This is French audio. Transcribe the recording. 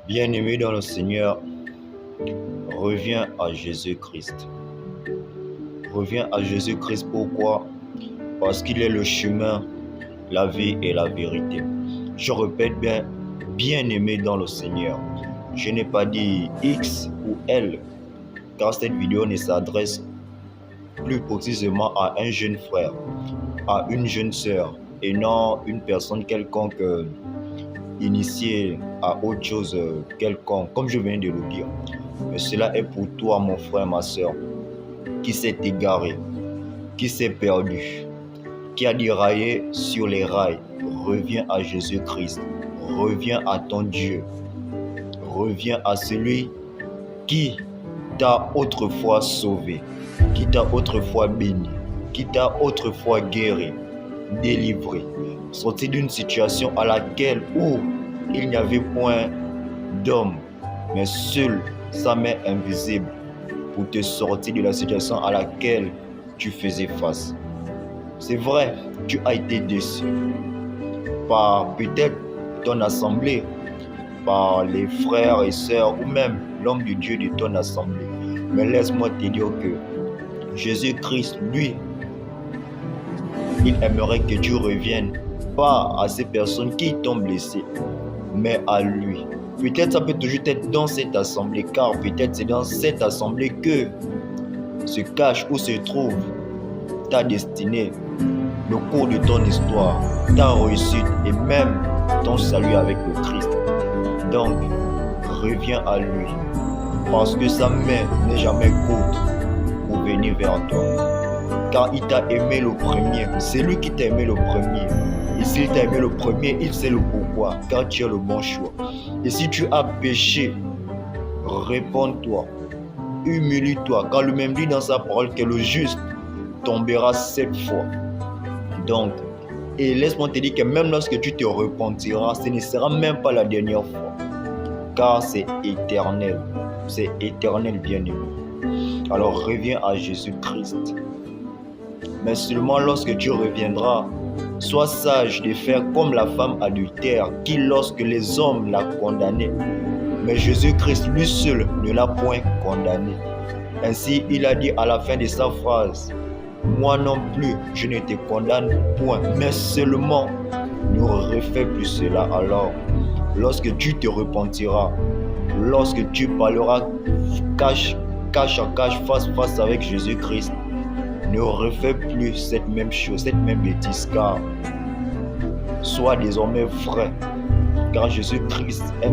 Bien-aimé dans le Seigneur, reviens à Jésus-Christ. Reviens à Jésus-Christ, pourquoi? Parce qu'il est le chemin, la vie et la vérité. Je répète bien, bien-aimé dans le Seigneur. Je n'ai pas dit X ou L, car cette vidéo ne s'adresse plus précisément à un jeune frère, à une jeune sœur, et non une personne quelconque initiée à autre chose quelconque, comme je viens de le dire. Mais cela est pour toi, mon frère, ma sœur, qui s'est égaré, qui s'est perdu, qui a déraillé sur les rails. Reviens à Jésus-Christ, reviens à ton Dieu, reviens à celui qui t'a autrefois sauvé, qui t'a autrefois béni, qui t'a autrefois guéri, délivré, sorti d'une situation à laquelle où il n'y avait point d'homme, mais seul sa main invisible pour te sortir de la situation à laquelle tu faisais face. C'est vrai, tu as été déçu par peut-être ton assemblée, par les frères et sœurs ou même l'homme de Dieu de ton assemblée. Mais laisse-moi te dire que Jésus-Christ, lui, il aimerait que tu reviennes pas à ces personnes qui t'ont blessé, mais à lui. Peut-être ça peut toujours être dans cette assemblée, car peut-être c'est dans cette assemblée que se cache ou se trouve ta destinée, le cours de ton histoire, ta réussite et même ton salut avec le Christ. Donc, reviens à lui, parce que sa main n'est jamais courte pour venir vers toi. Car il t'a aimé le premier, c'est lui qui t'a aimé le premier. Et s'il t'a aimé le premier, il sait le pourquoi, car tu as le bon choix. Et si tu as péché, réponds-toi, humilie-toi, car lui-même dit dans sa parole que le juste tombera 7 fois. Donc, et laisse-moi te dire que même lorsque tu te repentiras, ce ne sera même pas la dernière fois, car c'est éternel, bien-aimé. Alors reviens à Jésus-Christ. Mais seulement lorsque tu reviendras, sois sage de faire comme la femme adultère qui, lorsque les hommes l'ont condamnée, mais Jésus-Christ lui seul ne l'a point condamné. Ainsi, il a dit à la fin de sa phrase, « Moi non plus, je ne te condamne point, mais seulement ne refais plus cela. » Alors, lorsque tu te repentiras, lorsque tu parleras cache à cache, face avec Jésus-Christ, ne refais plus cette même chose, cette même bêtise, car sois désormais vrai, car Jésus-Christ est